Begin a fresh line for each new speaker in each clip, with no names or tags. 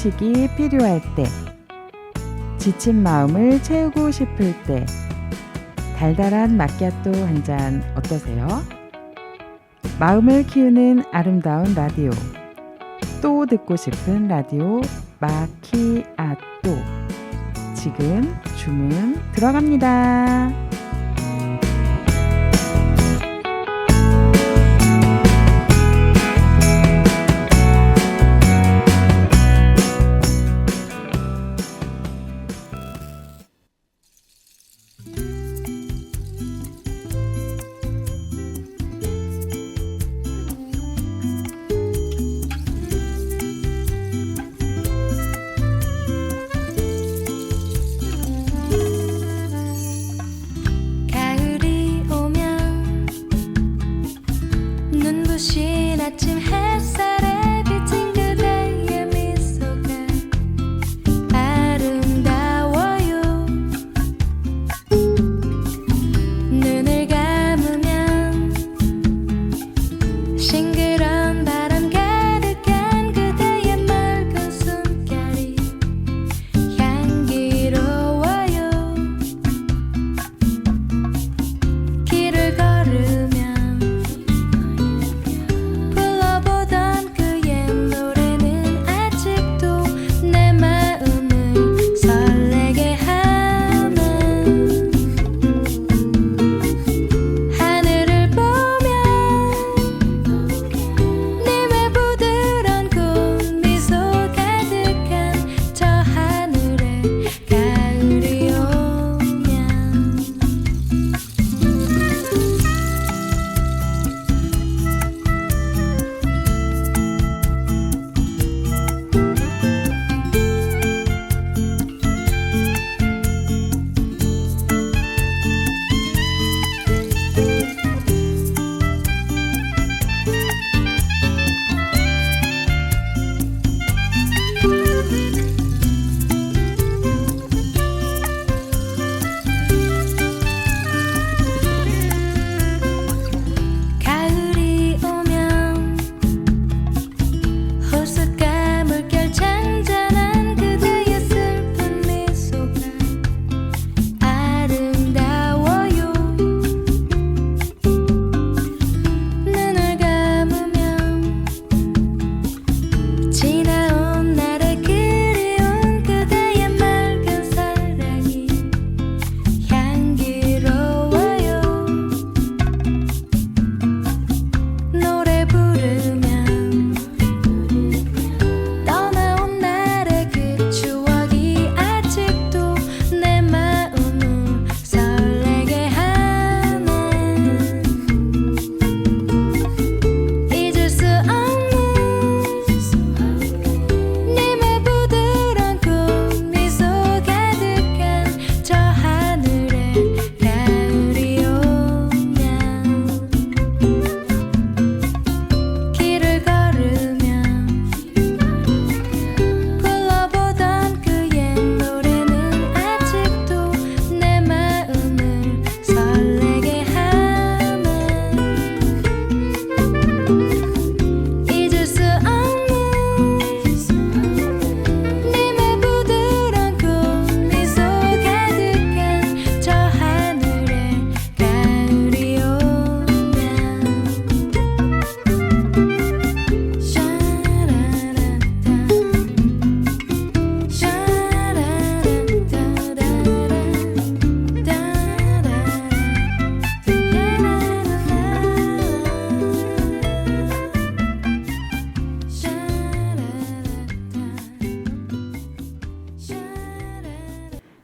휴식이 필요할 때, 지친 마음을 채우고 싶을 때 달달한 마키아또 한 잔 어떠세요? 마음을 키우는 아름다운 라디오, 또 듣고 싶은 라디오 마키아또. 지금 주문 들어갑니다.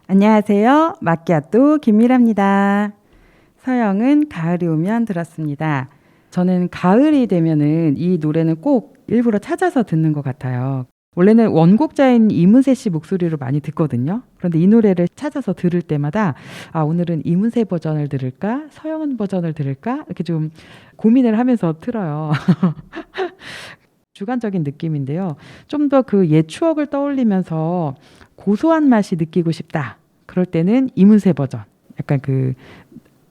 안녕하세요. 마키아또 김미라입니다. 서영은 가을이 오면 들었습니다. 저는 가을이 되면은 이 노래는 꼭 일부러 찾아서 듣는 것 같아요. 원래는 원곡자인 이문세 씨 목소리로 많이 듣거든요. 그런데 이 노래를 찾아서 들을 때마다 오늘은 이문세 버전을 들을까? 서영은 버전을 들을까? 이렇게 좀 고민을 하면서 틀어요. 주관적인 느낌인데요. 좀 더 그 옛 추억을 떠올리면서 고소한 맛이 느끼고 싶다. 그럴 때는 이문세 버전. 약간 그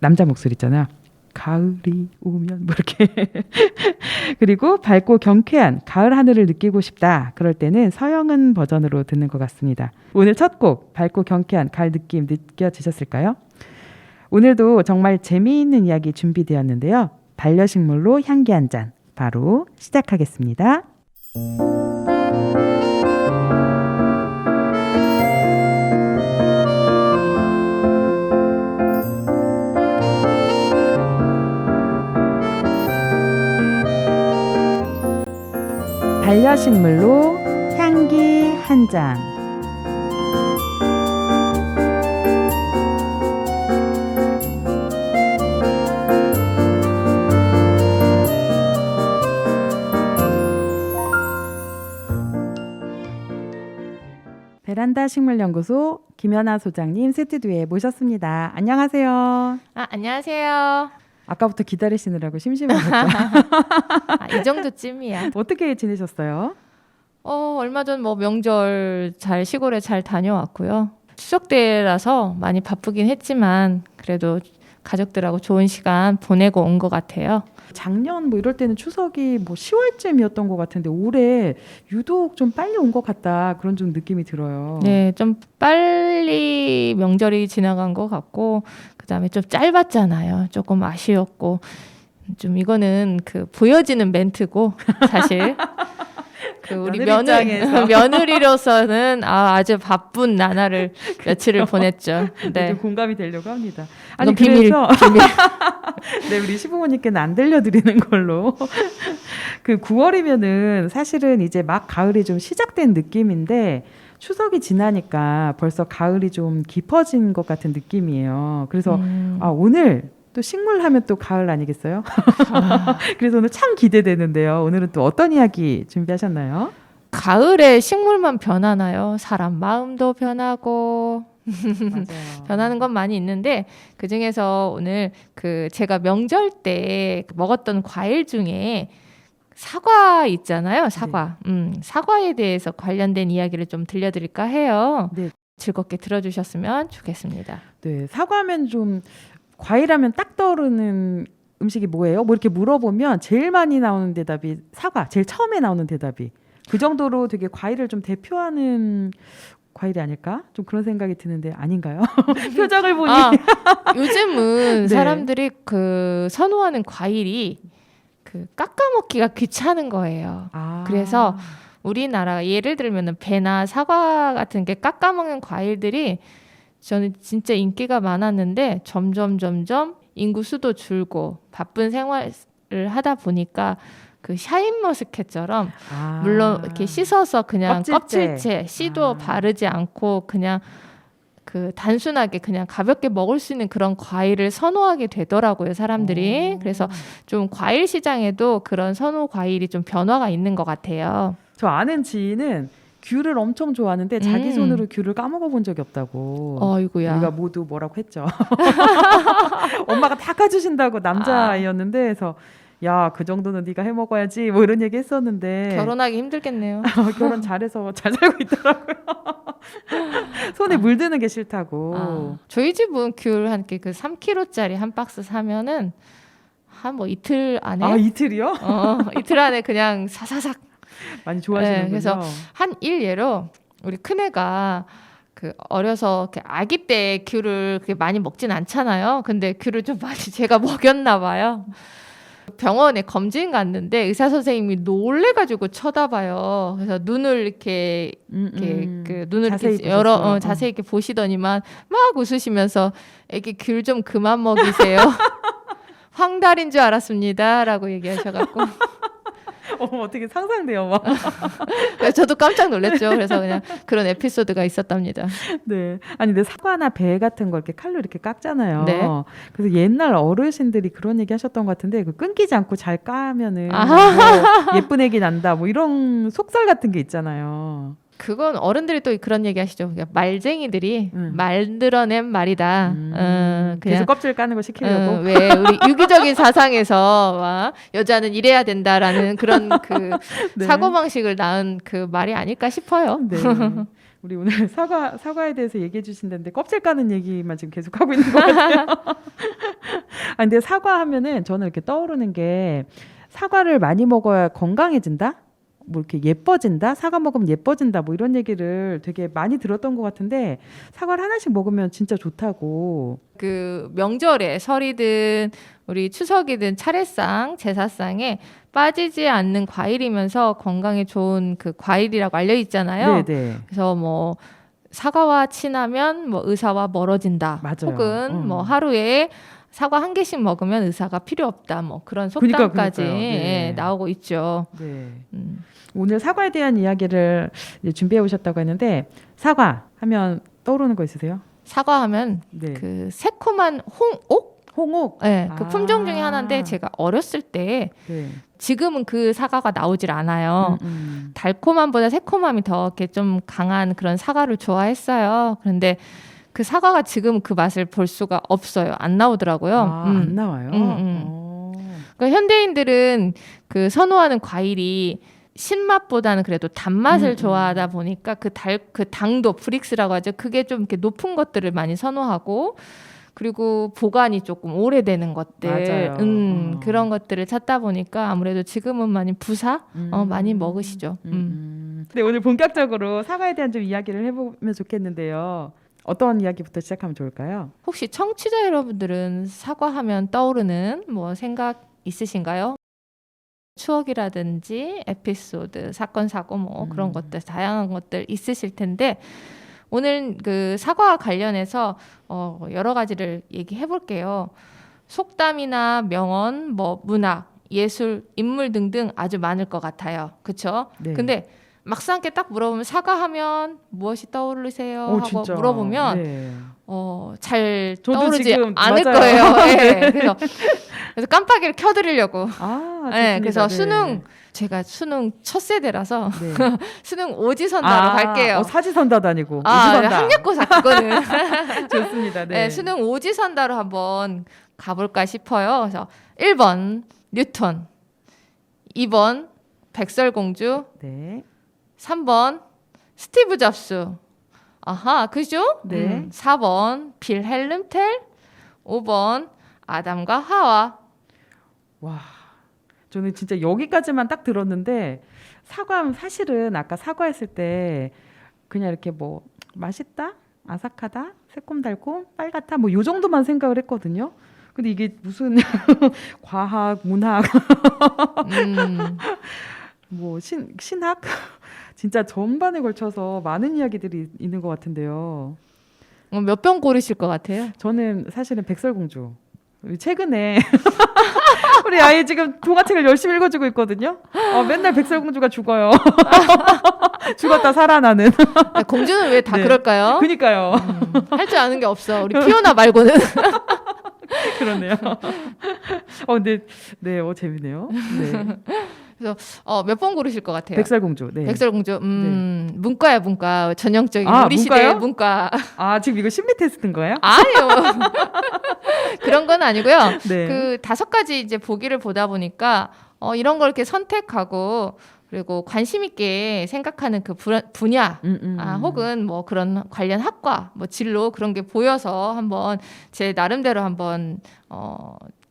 남자 목소리 있잖아요. 가을이 오면 뭐 이렇게 그리고 밝고 경쾌한 가을 하늘을 느끼고 싶다. 그럴 때는 서영은 버전으로 듣는 것 같습니다. 오늘 첫 곡 밝고 경쾌한 가을 느낌 느껴지셨을까요? 오늘도 정말 재미있는 이야기 준비되었는데요. 반려식물로 향기 한 잔 바로 시작하겠습니다. 반려식물로 향기 한 잔. 베란다 식물연구소 김연아 소장님 스튜디오에 모셨습니다. 안녕하세요.
안녕하세요.
아까부터 기다리시느라고 심심하셨죠?
이 정도쯤이야.
어떻게 지내셨어요?
얼마 전 명절 시골에 잘 다녀왔고요. 추석 때라서 많이 바쁘긴 했지만 그래도 가족들하고 좋은 시간 보내고 온 것 같아요.
작년 이럴 때는 추석이 10월쯤이었던 것 같은데 올해 유독 좀 빨리 온 것 같다 그런 좀 느낌이 들어요.
네, 좀 빨리 명절이 지나간 것 같고 그다음에 좀 짧았잖아요. 조금 아쉬웠고 좀 이거는 보여지는 멘트고 사실 우리 며느리로서는 아주 바쁜 나날을 며칠을 보냈죠.
네, 공감이 되려고 합니다.
아니 비밀.
네, 우리 시부모님께는 안 들려드리는 걸로. 9월이면은 사실은 이제 막 가을이 좀 시작된 느낌인데 추석이 지나니까 벌써 가을이 좀 깊어진 것 같은 느낌이에요. 그래서 오늘 또 식물 하면 또 가을 아니겠어요? 그래서 오늘 참 기대되는데요. 오늘은 또 어떤 이야기 준비하셨나요?
가을에 식물만 변하나요? 사람 마음도 변하고
맞아요.
변하는 건 많이 있는데 그중에서 오늘 제가 명절 때 먹었던 과일 중에 사과 있잖아요. 사과.
네.
사과에 대해서 관련된 이야기를 좀 들려드릴까 해요.
네.
즐겁게 들어주셨으면 좋겠습니다.
네, 사과면 좀 과일하면 딱 떠오르는 음식이 뭐예요? 이렇게 물어보면 제일 많이 나오는 대답이 사과. 제일 처음에 나오는 대답이. 그 정도로 되게 과일을 좀 대표하는 과일이 아닐까? 좀 그런 생각이 드는데 아닌가요? 표정을 보니.
요즘은
네.
사람들이 선호하는 과일이 깎아먹기가 귀찮은 거예요. 그래서 우리나라 예를 들면 배나 사과 같은 게 깎아먹는 과일들이 저는 진짜 인기가 많았는데 점점 인구 수도 줄고 바쁜 생활을 하다 보니까 샤인머스켓처럼 물론 이렇게 씻어서 그냥 껍질째 씨도 바르지 않고 그냥 단순하게 그냥 가볍게 먹을 수 있는 그런 과일을 선호하게 되더라고요, 사람들이. 그래서 좀 과일 시장에도 그런 선호 과일이 좀 변화가 있는 것 같아요.
저 아는 지인은 귤을 엄청 좋아하는데 자기 손으로 귤을 까먹어 본 적이 없다고.
어이구야.
우리가 모두 뭐라고 했죠. 엄마가 다 까주신다고 남자아이였는데 그래서 야, 그 정도는 네가 해 먹어야지 이런 얘기 했었는데
결혼하기 힘들겠네요.
결혼 잘해서 잘 살고 있더라고요. 손에 물드는 게 싫다고.
저희 집은 귤 한 개 3kg짜리 한 박스 사면은 한 이틀 안에
이틀이요?
이틀 안에 그냥 사사삭
많이 좋아하시는군요.
네, 그래서 한 일예로 우리 큰애가 어려서 이렇게 아기 때 귤을 그렇게 많이 먹진 않잖아요. 근데 귤을 좀 많이 제가 먹였나 봐요. 병원에 검진 갔는데 의사 선생님이 놀래가지고 쳐다봐요. 그래서 눈을 이렇게 눈을
자세히
이렇게 자세히 이렇게 보시더니만 막 웃으시면서 애기 귤 좀 그만 먹이세요. 황달인 줄 알았습니다라고 얘기하셔갖고.
어떻게 상상돼요, 막.
저도 깜짝 놀랐죠. 그래서 그냥 그런 에피소드가 있었답니다.
네. 아니, 근데 사과나 배 같은 거 이렇게 칼로 이렇게 깎잖아요.
네.
그래서 옛날 어르신들이 그런 얘기 하셨던 것 같은데, 끊기지 않고 잘 까면은 예쁜 애기 난다, 이런 속설 같은 게 있잖아요.
그건 어른들이 또 그런 얘기 하시죠. 말쟁이들이 만들어낸 말이다. 그냥
계속 껍질 까는 거 시키려고.
왜 우리 유기적인 사상에서 여자는 이래야 된다라는 그런
네.
사고방식을 낳은 말이 아닐까 싶어요.
네. 우리 오늘 사과에 대해서 얘기해 주신다는데 껍질 까는 얘기만 지금 계속 하고 있는 것 같아요. 아, 근데 사과하면은 저는 이렇게 떠오르는 게 사과를 많이 먹어야 건강해진다? 뭐 이렇게 예뻐진다? 사과 먹으면 예뻐진다? 뭐 이런 얘기를 되게 많이 들었던 것 같은데 사과를 하나씩 먹으면 진짜 좋다고.
그 명절에 설이든 우리 추석이든 차례상, 제사상에 빠지지 않는 과일이면서 건강에 좋은 그 과일이라고 알려 있잖아요.
네네.
그래서 뭐 사과와 친하면 뭐 의사와 멀어진다.
맞아요.
혹은 뭐 하루에 사과 한 개씩 먹으면 의사가 필요 없다. 뭐 그런 속담까지
그러니까요. 네.
예, 나오고 있죠.
네. 오늘 사과에 대한 이야기를 이제 준비해 오셨다고 했는데 사과 하면 떠오르는 거 있으세요?
사과하면
네.
그 새콤한 홍옥?
홍옥.
네, 그 품종 중에 하나인데 제가 어렸을 때
네.
지금은 그 사과가 나오질 않아요. 달콤함보다 새콤함이 더 이렇게 좀 강한 그런 사과를 좋아했어요. 그런데 그 사과가 지금 그 맛을 볼 수가 없어요. 안 나오더라고요.
안 나와요.
그러니까 현대인들은 그 선호하는 과일이 신맛보다는 그래도 단맛을 좋아하다 보니까 그 당도 브릭스라고 하죠. 그게 좀 이렇게 높은 것들을 많이 선호하고 그리고 보관이 조금 오래되는 것들,
맞아요.
그런 것들을 찾다 보니까 아무래도 지금은 많이 많이 먹으시죠.
네, 오늘 본격적으로 사과에 대한 좀 이야기를 해보면 좋겠는데요. 어떤 이야기부터 시작하면 좋을까요?
혹시 청취자 여러분들은 사과하면 떠오르는 뭐 생각 있으신가요? 추억이라든지 에피소드, 사건, 사고 뭐 그런 것들, 다양한 것들 있으실 텐데 오늘 그 사과와 관련해서 여러 가지를 얘기해 볼게요. 속담이나 명언, 뭐 문학, 예술, 인물 등등 아주 많을 것 같아요. 그렇죠?
네.
근데 막상 이렇게 딱 물어보면 사과하면 무엇이 떠오르세요? 하고
진짜.
물어보면
네.
잘
저도
떠오르지
지금
않을
맞아요.
거예요. 네. 그래서 깜빡이를 켜드리려고.
좋습니다.
그래서
네.
제가 수능 첫 세대라서
네.
수능 오지선다로 갈게요.
사지선다도 아니고 오지선다.
학력고사 그거는.
좋습니다. 네.
네, 수능 오지선다로 한번 가볼까 싶어요. 그래서 1번 뉴턴, 2번 백설공주,
네.
3번 스티브 잡스. 아하, 그죠?
네.
4번 빌헬름 텔, 5번 아담과 하와.
와, 저는 진짜 여기까지만 딱 들었는데 사과는 사실은 아까 사과했을 때 그냥 이렇게 뭐 맛있다, 아삭하다, 새콤달콤, 빨갛다 뭐 요 정도만 생각을 했거든요. 근데 이게 무슨 과학, 문학, 뭐 신학 진짜 전반에 걸쳐서 많은 이야기들이 있는 것 같은데요.
몇 번 고르실 것 같아요?
저는 사실은 백설공주. 최근에 우리 아이 지금 동화책을 열심히 읽어주고 있거든요. 맨날 백설공주가 죽어요. 죽었다 살아나는.
공주는 왜 다
네.
그럴까요?
그니까요.
할 줄 아는 게 없어. 우리 피오나 말고는.
그러네요. 근데 네, 재밌네요. 네.
그래서 몇 번 고르실 것 같아요?
백설공주. 네.
백설공주.
네.
문과야 문과. 전형적인 우리
문과요?
시대의 문과.
지금 이거 심리 테스트인 거예요?
아니요. 그런 건 아니고요.
네.
그 5가지 이제 보기를 보다 보니까 이런 걸 이렇게 선택하고 그리고 관심 있게 생각하는 그 분야 혹은 뭐 그런 관련 학과 뭐 진로 그런 게 보여서 한번 제 나름대로 한번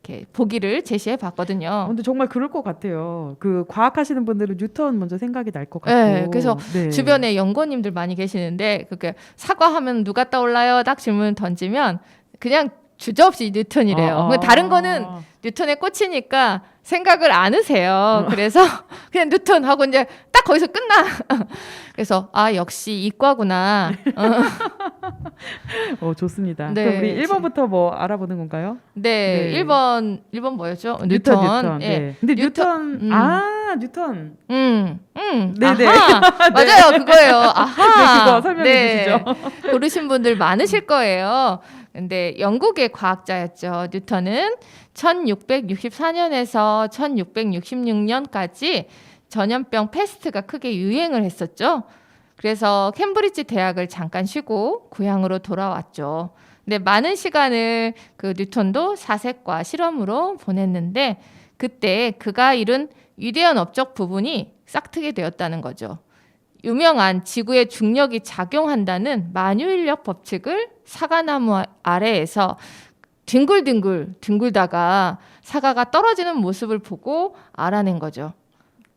이렇게 보기를 제시해 봤거든요.
근데 정말 그럴 것 같아요. 그 과학하시는 분들은 뉴턴 먼저 생각이 날 것 같고.
네, 그래서
네.
주변에 연구원님들 많이 계시는데 그게 사과하면 누가 떠올라요? 딱 질문 던지면 그냥 주저없이 뉴턴이래요. 다른 거는 뉴턴에 꽂히니까 생각을 안 하세요. 그래서 그냥 뉴턴 하고 이제 딱 거기서 끝나. 그래서 역시 이과구나.
좋습니다.
네.
그럼 우리 1번부터 뭐 알아보는 건가요?
네,
네.
1번 뭐였죠?
뉴턴.
예.
네. 근데 뉴턴. 뉴턴.
네네. 맞아요. 그거예요. 아하.
네, 그거 설명해 주시죠.
고르신 분들 많으실 거예요. 근데 영국의 과학자였죠. 뉴턴은 1664년에서 1666년까지 전염병 패스트가 크게 유행을 했었죠. 그래서 캠브리지 대학을 잠깐 쉬고 고향으로 돌아왔죠. 근데 많은 시간을 그 뉴턴도 사색과 실험으로 보냈는데 그때 그가 이룬 위대한 업적 부분이 싹트게 되었다는 거죠. 유명한 지구의 중력이 작용한다는 만유인력 법칙을 사과나무 아래에서 뒹굴뒹굴 뒹굴다가 사과가 떨어지는 모습을 보고 알아낸 거죠.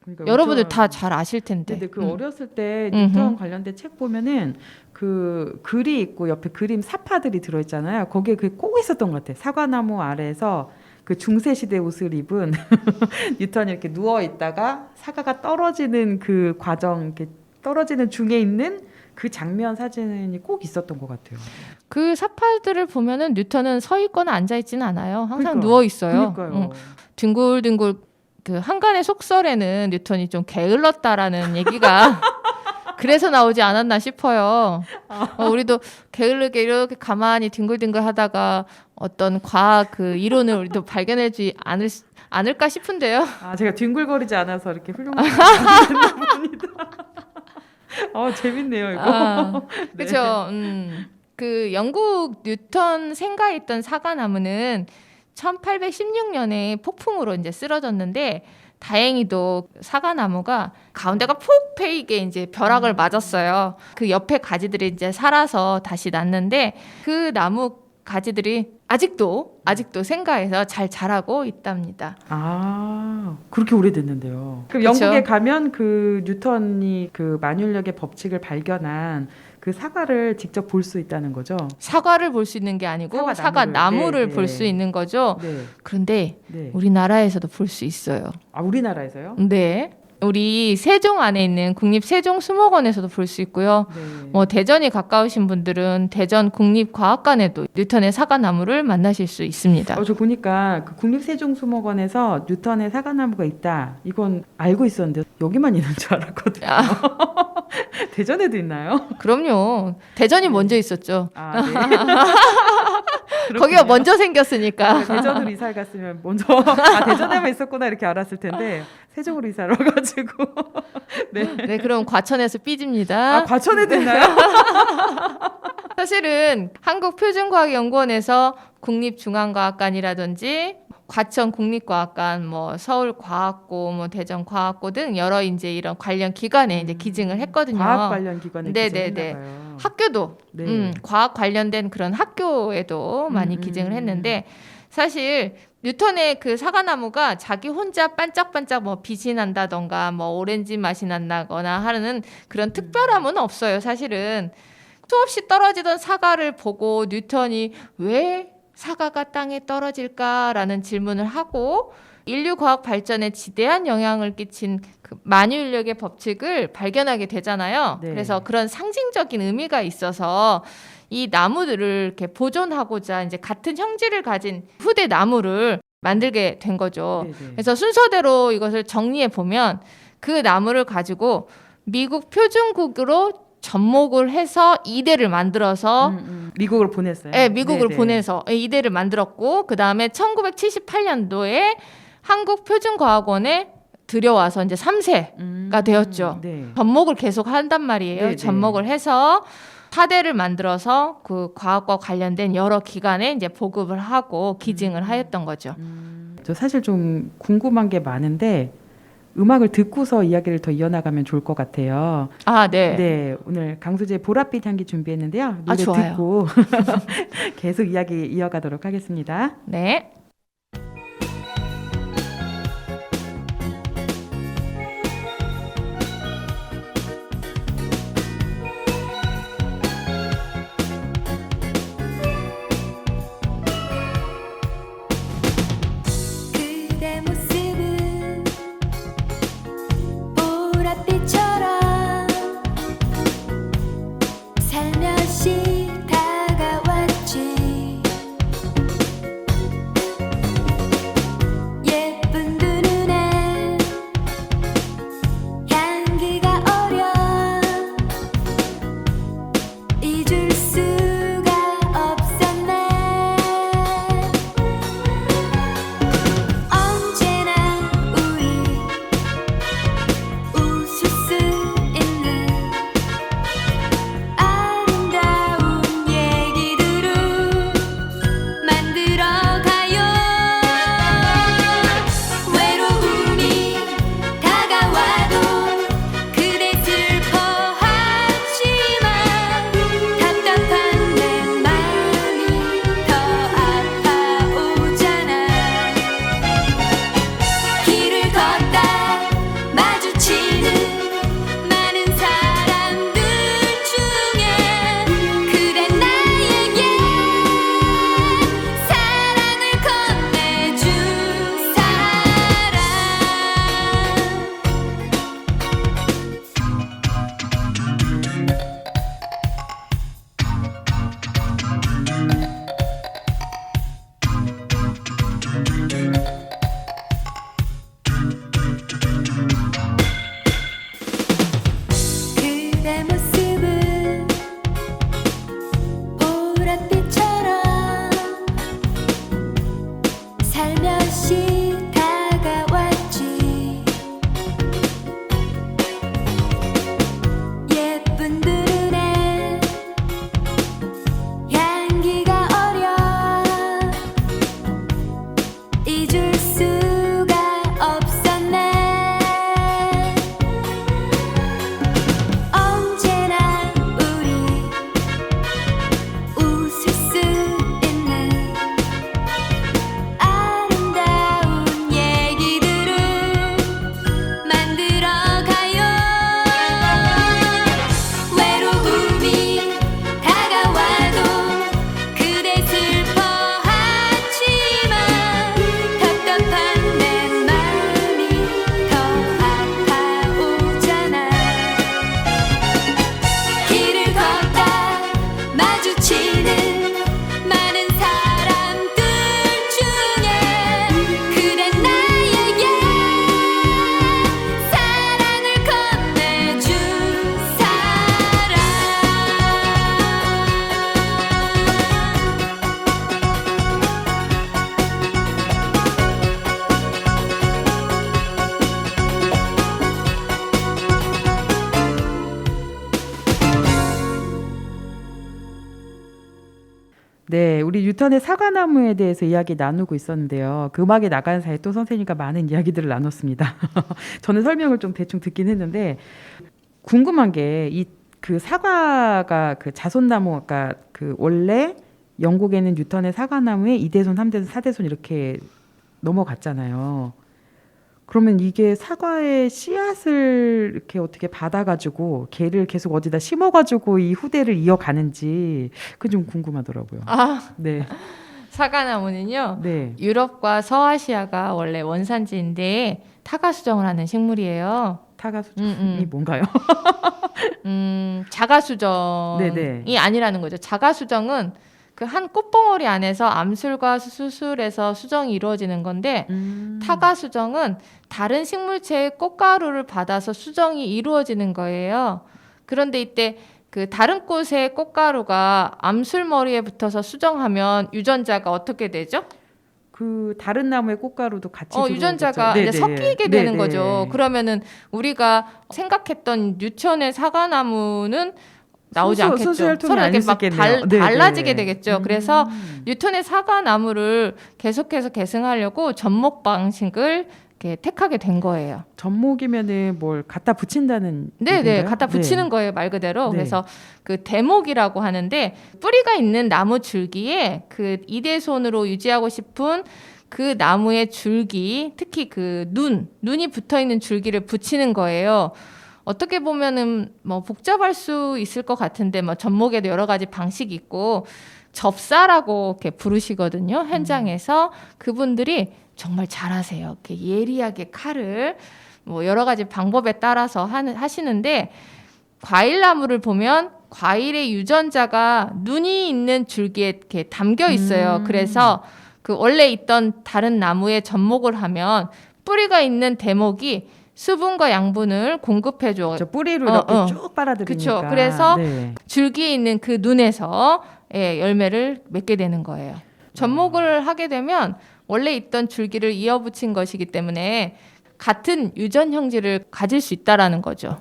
그러니까
여러분들
우선-
다 잘 아실 텐데.
근데 그 어렸을 때 뉴턴
음흠.
관련된 책 보면은 그 글이 있고 옆에 그림 사파들이 들어있잖아요. 거기에 그게 꼭 있었던 것 같아. 사과나무 아래에서 그 중세 시대 옷을 입은 뉴턴이 이렇게 누워 있다가 사과가 떨어지는 그 과정, 이렇게 떨어지는 중에 있는 그 장면 사진이 꼭 있었던 것 같아요.
그 사파들을 보면은 뉴턴은 서 있거나 앉아 있지는 않아요. 항상
그러니까,
누워 있어요.
그러니까요.
뒹굴뒹굴 그 한간의 속설에는 뉴턴이 좀 게을렀다라는 얘기가 그래서 나오지 않았나 싶어요. 우리도 게으르게 이렇게 가만히 뒹굴뒹굴 하다가 어떤 과학 그 이론을 우리도 발견하지 않을까 싶은데요.
아, 제가 뒹굴거리지 않아서 이렇게 훌륭하게 봅니다. 재밌네요, 이거. 네.
그렇죠. 그 영국 뉴턴 생가에 있던 사과나무는 1816년에 폭풍으로 이제 쓰러졌는데 다행히도 사과나무가 가운데가 폭 패이게 이제 벼락을 맞았어요. 그 옆에 가지들이 이제 살아서 다시 났는데 그 나무 가지들이 아직도 생가에서 잘 자라고 있답니다.
아, 그렇게 오래됐는데요. 그럼
그쵸?
영국에 가면 그 뉴턴이 그 만율력의 법칙을 발견한 그 사과를 직접 볼 수 있다는 거죠.
사과를 볼 수 있는 게 아니고 사과나무를
네,
볼
네.
수 있는 거죠.
네,
그런데
네.
우리나라에서도 볼 수 있어요.
아, 우리나라에서요?
네. 우리 세종 안에 있는 국립세종수목원에서도 볼 수 있고요.
네.
뭐 대전이 가까우신 분들은 대전 국립과학관에도 뉴턴의 사과나무를 만나실 수 있습니다.
저 보니까 그 국립세종수목원에서 뉴턴의 사과나무가 있다. 이건 알고 있었는데 여기만 있는 줄 알았거든요. 대전에도 있나요?
그럼요. 대전이 먼저 있었죠.
아, 네.
거기가 먼저 생겼으니까.
대전으로 이사를 갔으면 먼저 대전에만 있었구나 이렇게 알았을 텐데 세종으로 이사를 와가지고 네.
네, 그럼 과천에서 삐집니다.
과천에도 있나요?
사실은 한국표준과학연구원에서 국립중앙과학관이라든지 과천 국립과학관, 뭐 서울과학고, 뭐 대전과학고 등 여러 이제 이런 관련 기관에 이제 기증을 했거든요.
과학 관련 기관에
네네네.
기증했나 봐요.
학교도
네.
과학 관련된 그런 학교에도 많이 기증을 했는데 사실 뉴턴의 그 사과나무가 자기 혼자 반짝반짝 뭐 빛이 난다던가 뭐 오렌지 맛이 난다거나 하는 그런 특별함은 없어요. 사실은 수없이 떨어지던 사과를 보고 뉴턴이 왜 사과가 땅에 떨어질까라는 질문을 하고 인류 과학 발전에 지대한 영향을 끼친 그 만유인력의 법칙을 발견하게 되잖아요.
네.
그래서 그런 상징적인 의미가 있어서 이 나무들을 이렇게 보존하고자 이제 같은 형질을 가진 후대 나무를 만들게 된 거죠.
네네.
그래서 순서대로 이것을 정리해 보면 그 나무를 가지고 미국 표준국으로 접목을 해서 2대를 만들어서
미국으로 보냈어요.
네, 미국으로
네네.
보내서 2대를 만들었고 그 다음에 1978년도에 한국표준과학원에 들여와서 이제 3세가 되었죠.
네.
접목을 계속 한단 말이에요.
네네.
접목을 해서 4대를 만들어서 그 과학과 관련된 여러 기관에 이제 보급을 하고 기증을 하였던 거죠.
저 사실 좀 궁금한 게 많은데 음악을 듣고서 이야기를 더 이어나가면 좋을 것 같아요.
아, 네.
네, 오늘 강수지의 보랏빛 향기 준비했는데요. 노래
좋아요.
듣고 계속 이야기 이어가도록 하겠습니다.
네.
그대 모습은 보랏빛처럼 살며시 다가왔지 마주치는 많은 사람들 중에 그래 나에게 사랑을 건네준 사람.
네, 우리 뉴턴의 사과나무에 대해서 이야기 나누고 있었는데요. 그 음악이 나가는 사이에 또 선생님과 많은 이야기들을 나눴습니다. 저는 설명을 좀 대충 듣긴 했는데 궁금한 게 이 그 사과가 그 자손나무가 그 원래 영국에는 뉴턴의 사과나무에 2대손, 3대손, 4대손 이렇게 넘어갔잖아요. 그러면 이게 사과의 씨앗을 이렇게 어떻게 받아가지고 걔를 계속 어디다 심어가지고 이 후대를 이어가는지 그게 좀 궁금하더라고요.
아,
네,
사과나무는요.
네.
유럽과 서아시아가 원래 원산지인데 타가 수정을 하는 식물이에요.
타가수정이 뭔가요?
자가 수정이
네네.
아니라는 거죠. 자가 수정은 그 한 꽃봉오리 안에서 암술과 수술에서 수정이 이루어지는 건데 타가 수정은 다른 식물체의 꽃가루를 받아서 수정이 이루어지는 거예요. 그런데 이때 그 다른 꽃의 꽃가루가 암술머리에 붙어서 수정하면 유전자가 어떻게 되죠?
그 다른 나무의 꽃가루도 같이 들어오겠죠.
유전자가
네네.
이제 섞이게 되는
네네.
거죠. 그러면은 우리가 생각했던 뉴턴의 사과나무는 나오지 않겠죠.
수수혈통이
서로 이렇게
아닐 수
막
있겠네요. 네네.
달라지게 되겠죠. 그래서 뉴턴의 사과나무를 계속해서 계승하려고 접목 방식을 이렇게 택하게 된 거예요.
접목이면은 뭘 갖다 붙인다는
네네,
얘기인가요?
갖다 붙이는
네.
거예요, 말 그대로.
네.
그래서 그 대목이라고 하는데 뿌리가 있는 나무 줄기에 그 이대손으로 유지하고 싶은 그 나무의 줄기, 특히 그 눈이 붙어 있는 줄기를 붙이는 거예요. 어떻게 보면은 뭐 복잡할 수 있을 것 같은데 뭐 접목에도 여러 가지 방식이 있고 접사라고 이렇게 부르시거든요. 현장에서 그분들이 정말 잘하세요. 이렇게 예리하게 칼을 뭐 여러 가지 방법에 따라서 하시는데 과일나무를 보면 과일의 유전자가 눈이 있는 줄기에 이렇게 담겨 있어요. 그래서 그 원래 있던 다른 나무에 접목을 하면 뿌리가 있는 대목이 수분과 양분을 공급해줘.
저 뿌리로 이렇게 쭉 빨아들이니까.
그렇죠. 그래서
네.
줄기에 있는 그 눈에서 열매를 맺게 되는 거예요. 접목을 하게 되면 원래 있던 줄기를 이어붙인 것이기 때문에 같은 유전 형질을 가질 수 있다라는 거죠.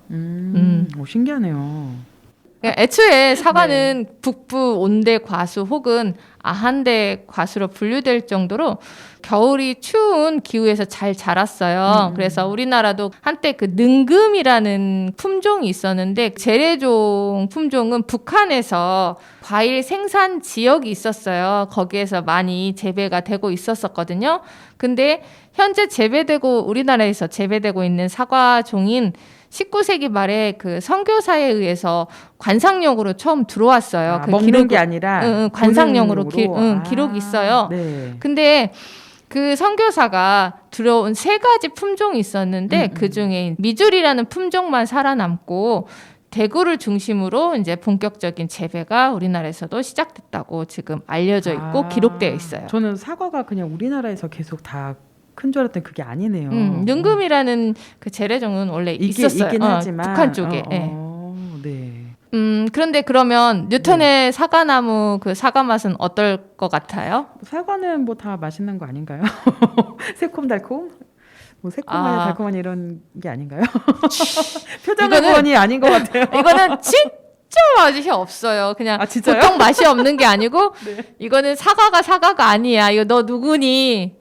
오, 신기하네요.
애초에 사과는 북부 온대 과수 혹은 아한대 과수로 분류될 정도로 겨울이 추운 기후에서 잘 자랐어요. 그래서 우리나라도 한때 그 능금이라는 품종이 있었는데 재래종 품종은 북한에서 과일 생산 지역이 있었어요. 거기에서 많이 재배가 되고 있었거든요. 근데 현재 우리나라에서 재배되고 있는 사과종인 19세기 말에 그 선교사에 의해서 관상용으로 처음 들어왔어요. 그
먹는 게 아니라
관상용으로 기록이 있어요.
네.
근데 그 선교사가 들어온 3가지 품종이 있었는데 그 중에 미줄이라는 품종만 살아남고 대구를 중심으로 이제 본격적인 재배가 우리나라에서도 시작됐다고 지금 알려져 있고 기록되어 있어요.
저는 사과가 그냥 우리나라에서 계속 다 큰 줄 알았더니 그게 아니네요.
능금이라는 그 재래종은 원래 있었어요.
있긴 하지만
북한 쪽에.
네.
그런데 그러면 뉴턴의 사과나무 그 사과 맛은 어떨 것 같아요?
사과는 뭐 다 맛있는 거 아닌가요? 새콤달콤? 뭐 새콤하냐 달콤하냐 이런 게 아닌가요? 표정을 보니 아닌 것 같아요.
이거는 진짜 맛이 없어요. 그냥
진짜요?
보통 맛이 없는 게 아니고 이거는 사과가 아니야. 이거 너 누구니?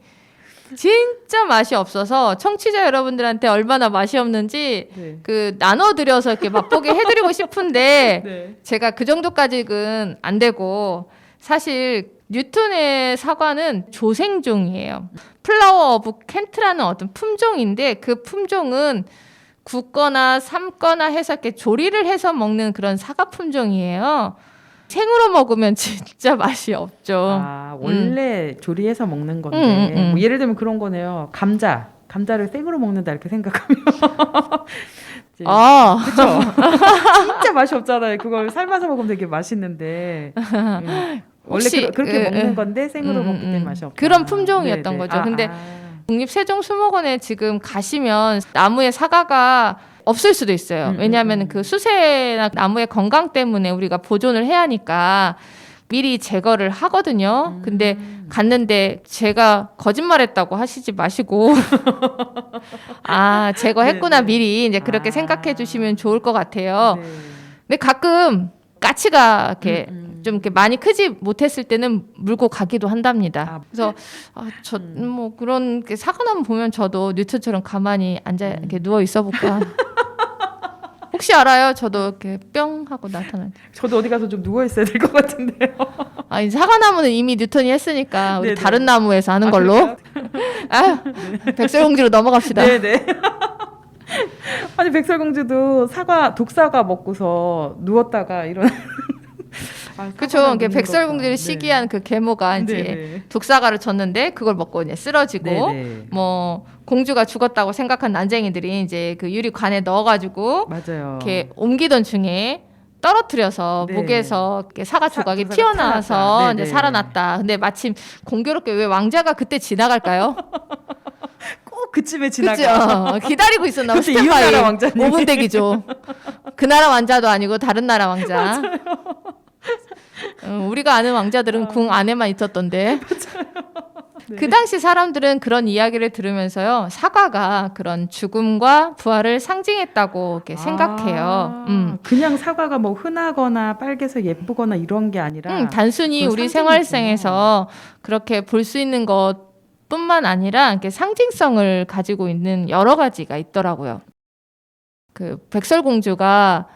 진짜 맛이 없어서 청취자 여러분들한테 얼마나 맛이 없는지 그 나눠드려서 이렇게 맛보게 해드리고 싶은데 제가 그 정도까지는 안 되고 사실 뉴턴의 사과는 조생종이에요. 플라워 오브 켄트라는 어떤 품종인데 그 품종은 굽거나 삶거나 해서 이렇게 조리를 해서 먹는 그런 사과 품종이에요. 생으로 먹으면 진짜 맛이 없죠.
원래 조리해서 먹는 건데 뭐 예를 들면 그런 거네요. 감자를 생으로 먹는다 이렇게 생각하면 이제
아,
그쵸? 진짜 맛이 없잖아요. 그걸 삶아서 먹으면 되게 맛있는데 원래
혹시
그렇게 먹는 건데 생으로 먹기 때문에 맛이 없다.
그런 품종이었던
네네.
거죠. 근데 국립세종수목원에 지금 가시면 나무에 사과가 없을 수도 있어요. 왜냐하면 그 수세나 나무의 건강 때문에 우리가 보존을 해야 하니까 미리 제거를 하거든요. 근데 갔는데 제가 거짓말했다고 하시지 마시고 아 제거했구나
네네.
미리 이제 그렇게 생각해 주시면 좋을 것 같아요.
네.
근데 가끔 까치가 이렇게 좀 이렇게 많이 크지 못했을 때는 물고 가기도 한답니다.
아.
그래서 저 뭐 그런 게 사과나무 보면 저도 뉴턴처럼 가만히 앉아 이렇게 누워 있어 볼까. 혹시 알아요? 저도 이렇게 뿅 하고 나타날 때.
저도 어디 가서 좀 누워 있어야 될 것 같은데요.
아, 이 사과나무는 이미 뉴턴이 했으니까 우리
네네.
다른 나무에서 하는
아,
걸로.
그럴까요?
아, 백설공주로 넘어갑시다.
네네. 아니 백설공주도 독사가 먹고서 누웠다가 이런.
그렇죠. 이게 백설공주를 시기한 그 계모가 이제
네네.
독사과를 줬는데 그걸 먹고 이제 쓰러지고
네네.
뭐 공주가 죽었다고 생각한 난쟁이들이 이제 그 유리관에 넣어가지고
맞아요.
이렇게 옮기던 중에 떨어뜨려서
네.
목에서 이렇게 사과 조각이
조각이
튀어나와서
타났다.
이제
네네.
살아났다. 근데 마침 공교롭게 왜 왕자가 그때 지나갈까요?
꼭 그쯤에 지나가.
그죠? 기다리고 있었나 봐.
그때
스탠바이
이웃나라 왕자님.
5분 대기죠. 그 나라 왕자도 아니고 다른 나라 왕자. 우리가 아는 왕자들은 궁 안에만 있었던데. 그 당시 사람들은 그런 이야기를 들으면서요. 사과가 그런 죽음과 부활을 상징했다고 이렇게 생각해요.
그냥 사과가 뭐 흔하거나 빨개서 예쁘거나 이런 게 아니라
단순히
그건
우리
상징이구나.
생활생에서 그렇게 볼 수 있는 것뿐만 아니라 이렇게 상징성을 가지고 있는 여러 가지가 있더라고요. 그 백설공주가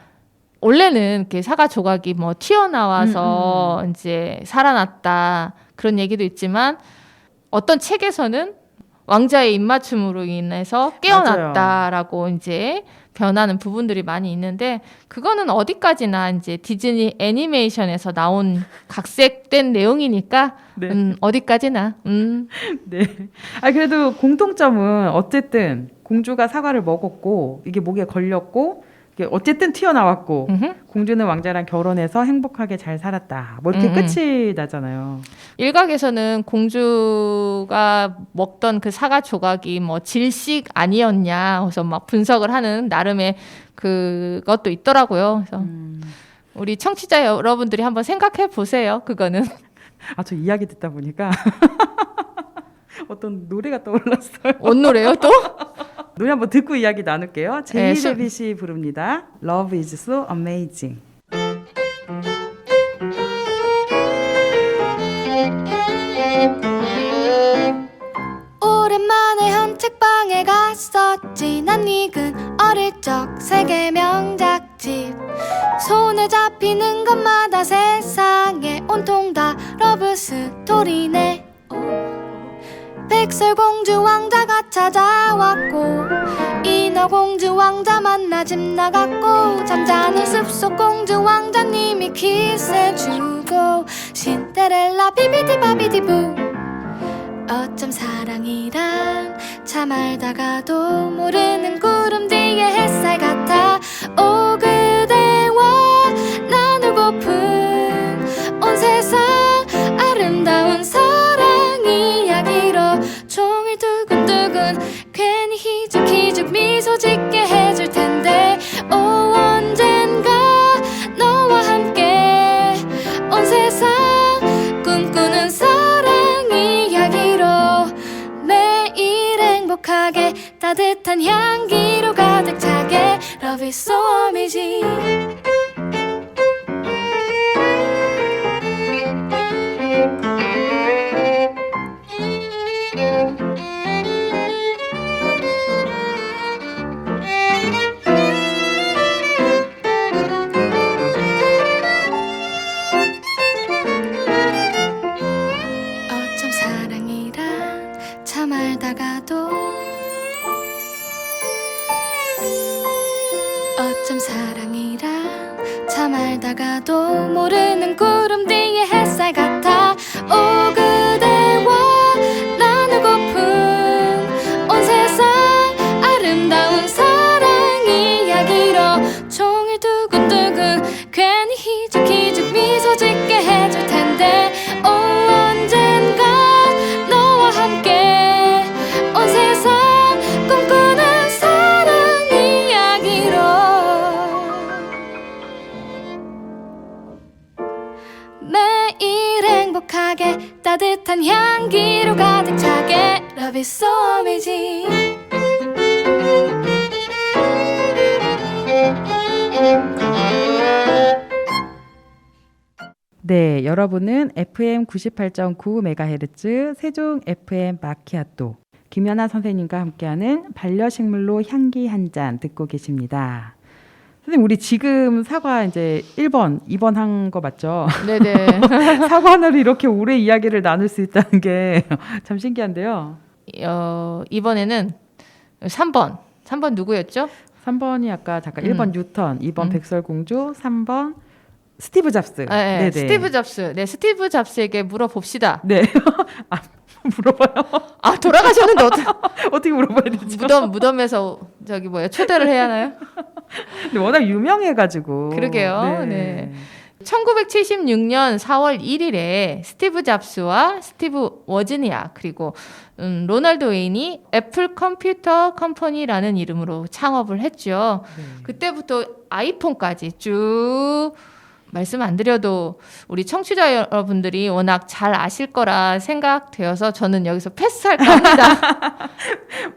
원래는 이렇게 사과 조각이 뭐 튀어나와서 이제 살아났다 그런 얘기도 있지만 어떤 책에서는 왕자의 입맞춤으로 인해서 깨어났다라고 이제 변하는 부분들이 많이 있는데 그거는 어디까지나 이제 디즈니 애니메이션에서 나온 각색된 내용이니까
네.
어디까지나
네. 아 그래도 공통점은 어쨌든 공주가 사과를 먹었고 이게 목에 걸렸고 이게 어쨌든 튀어나왔고 공주는 왕자랑 결혼해서 행복하게 잘 살았다. 뭐 이렇게 끝이 나잖아요.
일각에서는 공주가 먹던 그 사과 조각이 뭐 질식 아니었냐 그래서 막 분석을 하는 나름의 그것도 있더라고요. 그래서 우리 청취자 여러분들이 한번 생각해 보세요. 그거는.
아 저 이야기 듣다 보니까 어떤 노래가 떠올랐어요.
뭔 노래요 또?
노래 한번 듣고 이야기 나눌게요.
네,
제이레빗이 부릅니다. Love is so amazing.
오랜만에 한 책방에 갔었지. 난 익은 어릴 적 세계 명작집. 손에 잡히는 것마다 세상에 온통 다 러브 스토리네. 백설공주 왕자가 찾아왔고 인어공주 왕자 만나 집 나갔고 잠자는 숲속 공주 왕자님이 키스해주고 신데렐라 비비디바비디부. 어쩜 사랑이란 참 알다가도 모르는 구름 뒤의 햇살 같아. 오 그대와 나누고픈 온 세상 아름다운 사랑 이야기로 종일 두근두근 괜히 희죽희죽 미소 짓게 해줄 텐데. 오 언젠가 너와 함께 온 세상 꿈꾸는 사랑 이야기로 매일 행복하게 따뜻한 향기로 가득 차게. Love is so amazing. 어쩜 사랑이란 참 알다가도 어쩜 사랑이란 행복하게 따뜻한 향기로 가득 차게 Love is so amazing.
네, 여러분은 FM 98.9MHz 세종 FM 마키아또 김연아 선생님과 함께하는 반려식물로 향기 한 잔 듣고 계십니다. 선생님, 우리 지금 사과 이제 1번, 2번 한 거 맞죠?
네네.
사과 하나로 이렇게 오래 이야기를 나눌 수 있다는 게 참 신기한데요.
이번에는 3번. 3번 누구였죠?
3번이 아까 잠깐 1번 뉴턴, 2번 백설공주, 3번 스티브 잡스.
네,
네네.
스티브 잡스. 네, 스티브 잡스에게 물어봅시다.
네. 아, 물어봐요.
아, 돌아가셨는데
어떻게 물어봐야 되죠?
무덤에서 초대를 해야 하나요?
근데 워낙 유명해가지고.
그러게요. 네. 1976년 4월 1일에 스티브 잡스와 스티브 워즈니악 그리고 로널드 웨인이 애플 컴퓨터 컴퍼니라는 이름으로 창업을 했죠.
네.
그때부터 아이폰까지 쭉 말씀 안 드려도 우리 청취자 여러분들이 워낙 잘 아실 거라 생각되어서 저는 여기서 패스할까 합니다.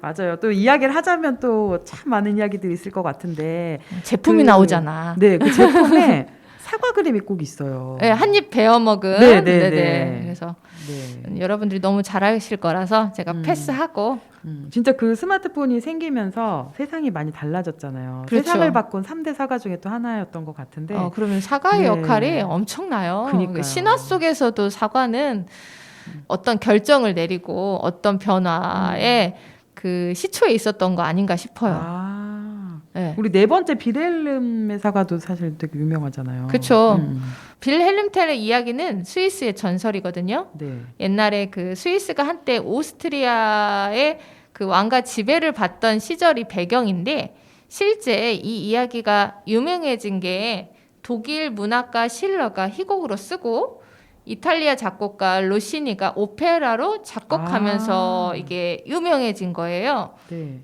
맞아요. 또 이야기를 하자면 또 참 많은 이야기들이 있을 것 같은데
제품이 나오잖아.
네, 그 제품에 사과 그림이 꼭 있어요.
네, 한입 베어 먹은.
네네네.
그래서
네.
여러분들이 너무 잘 아실 거라서 제가 패스하고.
진짜 그 스마트폰이 생기면서 세상이 많이 달라졌잖아요.
그렇죠.
세상을 바꾼 3대 사과 중에 또 하나였던 것 같은데.
그러면 사과의
네.
역할이 엄청나요.
그러니까요.
신화 속에서도 사과는 어떤 결정을 내리고 어떤 변화에 그 시초에 있었던 거 아닌가 싶어요.
아,
네.
우리 네 번째 비렐름의 사과도 사실 되게 유명하잖아요.
그렇죠. 빌헬름 텔의 이야기는 스위스의 전설이거든요.
네.
옛날에 그 스위스가 한때 오스트리아의 그 왕가 지배를 받던 시절이 배경인데 실제 이 이야기가 유명해진 게 독일 문학가 실러가 희곡으로 쓰고 이탈리아 작곡가 로시니가 오페라로 작곡하면서 이게 유명해진 거예요.
네.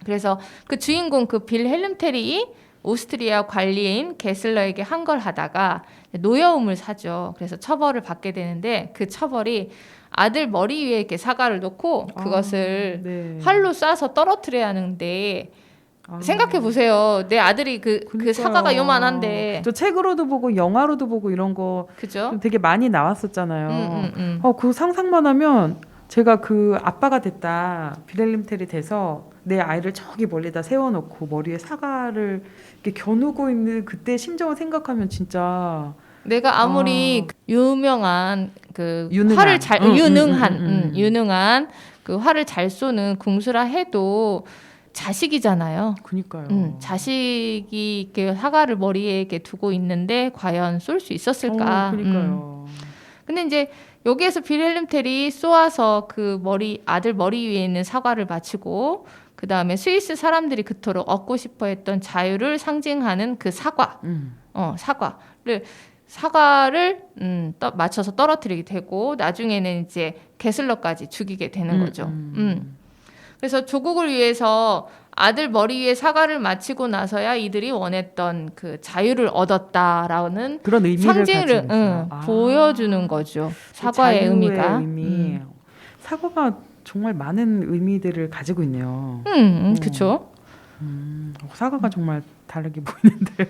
그래서 그 주인공 그 빌헬름 텔이 오스트리아 관리인 게슬러에게 한 걸 하다가 노여움을 사죠. 그래서 처벌을 받게 되는데 그 처벌이 아들 머리 위에 이렇게 사과를 놓고 그것을
네.
활로 쏴서 떨어뜨려야 하는데 생각해 보세요. 내 아들이 그 사과가 요만한데.
저 책으로도 보고 영화로도 보고 이런 거
그죠?
되게 많이 나왔었잖아요. 그 상상만 하면 제가 그 아빠가 됐다, 비렐름 텔이 돼서 내 아이를 저기 멀리다 세워놓고 머리에 사과를 이렇게 겨누고 있는 그때 심정을 생각하면 진짜
내가 아무리 유명한 그
유능한.
활을 잘 유능한 그 활을 잘 쏘는 궁수라 해도 자식이잖아요.
그니까요.
자식이 이렇게 사과를 머리에 이렇게 두고 있는데 과연 쏠 수 있었을까?
그니까요.
근데 이제 여기에서 빌헬름 텔이 쏘아서 그 아들 머리 위에 있는 사과를 맞추고 그 다음에 스위스 사람들이 그토록 얻고 싶어했던 자유를 상징하는 그 사과를 맞춰서 떨어뜨리게 되고 나중에는 이제 게슬러까지 죽이게 되는 거죠. 그래서 조국을 위해서 아들 머리 위에 사과를 맞히고 나서야 이들이 원했던 그 자유를 얻었다라는
그런 의미를
상징을 보여주는 거죠. 사과의 의미가.
의미. 사과가 정말 많은 의미들을 가지고 있네요.
그렇죠.
사과가 정말 다르게 보이는데요.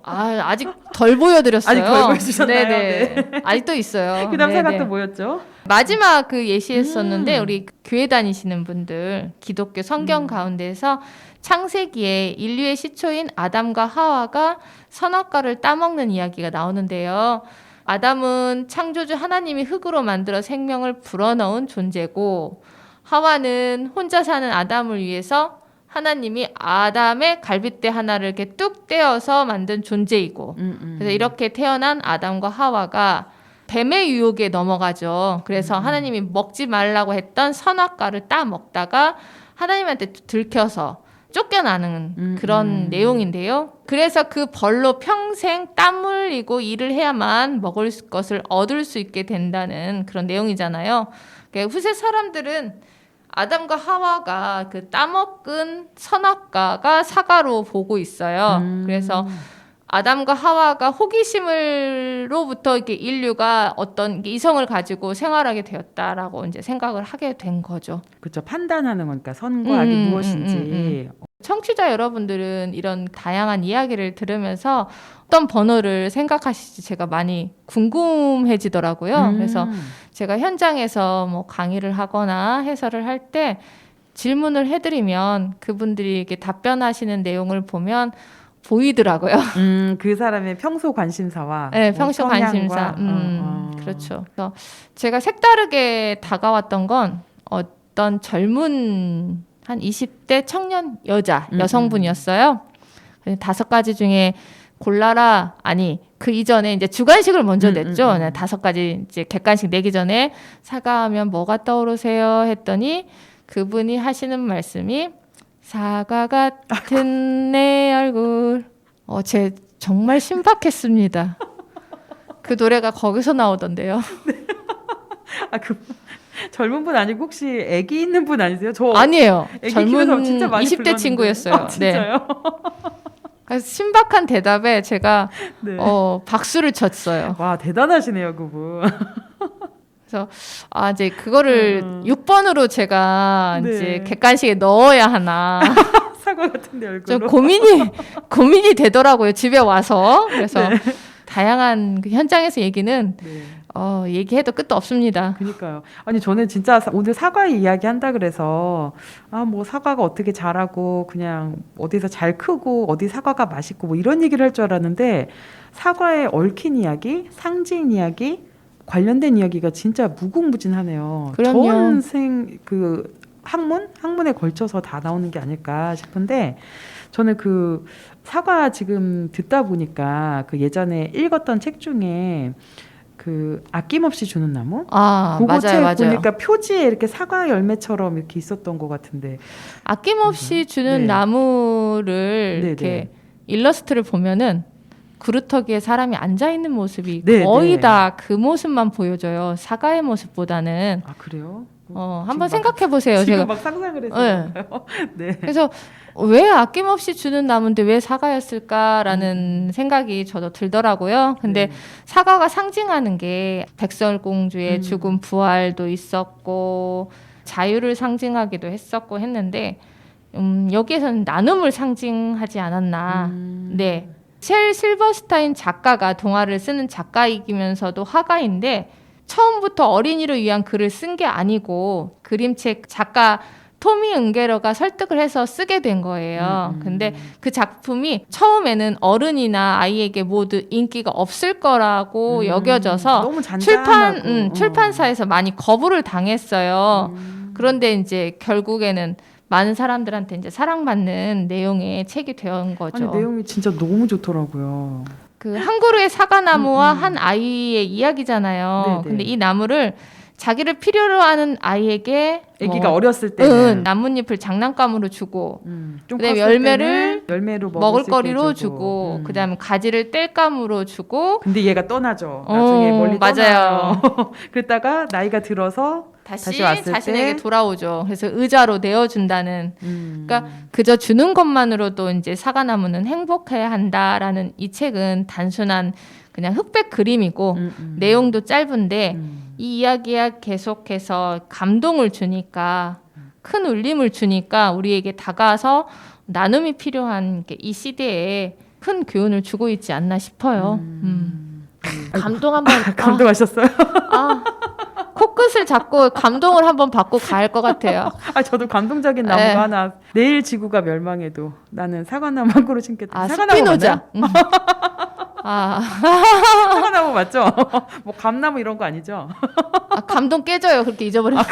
아직 덜 보여드렸어요.
아직 덜 보여주셨나요?
네네. 아직도 있어요.
그다음
네네.
사과 또 뭐였죠?
마지막 그 예시했었는데 우리 교회 다니시는 분들 기독교 성경 가운데서 창세기에 인류의 시초인 아담과 하와가 선악과를 따먹는 이야기가 나오는데요. 아담은 창조주 하나님이 흙으로 만들어 생명을 불어넣은 존재고 하와는 혼자 사는 아담을 위해서 하나님이 아담의 갈빗대 하나를 이렇게 뚝 떼어서 만든 존재이고 그래서 이렇게 태어난 아담과 하와가 뱀의 유혹에 넘어가죠. 그래서 하나님이 먹지 말라고 했던 선악과를 따먹다가 하나님한테 들켜서 쫓겨나는 그런 내용인데요. 그래서 그 벌로 평생 땀 흘리고 일을 해야만 먹을 것을 얻을 수 있게 된다는 그런 내용이잖아요. 그러니까 후세 사람들은 아담과 하와가 그 따먹은 선악과가 사과로 보고 있어요. 그래서 아담과 하와가 호기심으로부터 이렇게 인류가 어떤 이성을 가지고 생활하게 되었다라고 이제 생각을 하게 된 거죠.
그렇죠. 판단하는 거니까 선과 악이 무엇인지.
청취자 여러분들은 이런 다양한 이야기를 들으면서 어떤 번호를 생각하실지 제가 많이 궁금해지더라고요. 그래서 제가 현장에서 뭐 강의를 하거나 해설을 할 때 질문을 해드리면 그분들이 이렇게 답변하시는 내용을 보면 보이더라고요.
그 사람의 평소 관심사와
네,
뭐
평소
성향과,
관심사. 그렇죠. 그래서 제가 색다르게 다가왔던 건 어떤 젊은 한 20대 청년 여성분이었어요. 5가지 중에 골라라. 아니, 그 이전에 이제 주관식을 먼저 냈죠. 5가지 이제 객관식 내기 전에 사과하면 뭐가 떠오르세요? 했더니 그분이 하시는 말씀이 사과 같은 내 얼굴. 제 정말 신박했습니다. 그 노래가 거기서 나오던데요.
그 젊은 분 아니고 혹시 아기 있는 분 아니세요? 저
아니에요.
애기
젊은
키워서 진짜 많이
20대
불렀는데.
친구였어요.
진짜요?
네. 그래서 신박한 대답에 제가
네.
박수를 쳤어요.
와, 대단하시네요, 그분.
그래서 이제 그거를 6번으로 제가
네.
이제 객관식에 넣어야 하나
사과 같은데 얼굴로.
좀 고민이 되더라고요. 집에 와서. 그래서 다양한 그 현장에서 얘기는
네.
얘기해도 끝도 없습니다.
그러니까요. 아니 저는 진짜 오늘 사과 이야기 한다 그래서 뭐 사과가 어떻게 자라고 그냥 어디서 잘 크고 어디 사과가 맛있고 뭐 이런 얘기를 할 줄 알았는데 사과에 얽힌 이야기, 상징 이야기, 관련된 이야기가 진짜 무궁무진하네요.
그럼요.
전 그 학문에 걸쳐서 다 나오는 게 아닐까 싶은데 저는 그 사과 지금 듣다 보니까 그 예전에 읽었던 책 중에 그 아낌없이 주는 나무? 그거 책
맞아요.
보니까 표지에 이렇게 사과 열매처럼 이렇게 있었던 것 같은데
아낌없이 주는
네.
나무를
네,
이렇게
네.
일러스트를 보면은 그루터기에 사람이 앉아 있는 모습이
네,
거의
네.
다 그 모습만 보여줘요. 사과의 모습보다는.
아 그래요?
한번 생각해 보세요.
지금
제가
막 상상을 해서
네.
그런가요? 네.
그래서 왜 아낌없이 주는 나무인데 왜 사과였을까라는 생각이 저도 들더라고요. 근데
네.
사과가 상징하는 게 백설공주의 죽음 부활도 있었고 자유를 상징하기도 했었고 했는데 여기에서는 나눔을 상징하지 않았나. 네. 셀 실버스타인 작가가 동화를 쓰는 작가이면서도 화가인데 처음부터 어린이를 위한 글을 쓴 게 아니고 그림책 작가 토미 은게러가 설득을 해서 쓰게 된 거예요. 근데 그 작품이 처음에는 어른이나 아이에게 모두 인기가 없을 거라고 여겨져서
너무 잔잔하고.
출판사에서 많이 거부를 당했어요. 그런데 이제 결국에는 많은 사람들한테 이제 사랑받는 내용의 책이 된 거죠.
아니 내용이 진짜 너무 좋더라고요.
그 한 그루의 사과나무와 한 아이의 이야기잖아요.
네네.
근데 이 나무를 자기를 필요로 하는 아이에게
아기가 어렸을 때는
나뭇잎을 장난감으로 주고
좀
그다음에
컸을
열매를
때는 열매로
먹을거리로
수 있게
주고 그다음에 가지를 뗄감으로 주고
근데 얘가 떠나죠. 나중에 멀리
맞아요.
떠나요. 그랬다가 나이가 들어서 다시 왔을
자신에게
때
돌아오죠. 그래서 의자로 내어준다는. 그러니까 그저 주는 것만으로도 이제 사과나무는 행복해야 한다라는 이 책은 단순한 그냥 흑백 그림이고 내용도 짧은데 이 이야기가 계속해서 감동을 주니까 큰 울림을 주니까 우리에게 다가와서 나눔이 필요한 이 시대에 큰 교훈을 주고 있지 않나 싶어요. 감동 한번
감동하셨어요?
코끝을 잡고 감동을 한번 받고 갈 것 같아요.
저도 감동적인 나무가
네.
하나. 내일 지구가 멸망해도 나는 사과나무 한 그루 심겠다. 사과나무
스피노자.
맞나요? 사과나무 맞죠? 뭐 감나무 이런 거 아니죠?
감동 깨져요. 그렇게 잊어버리면.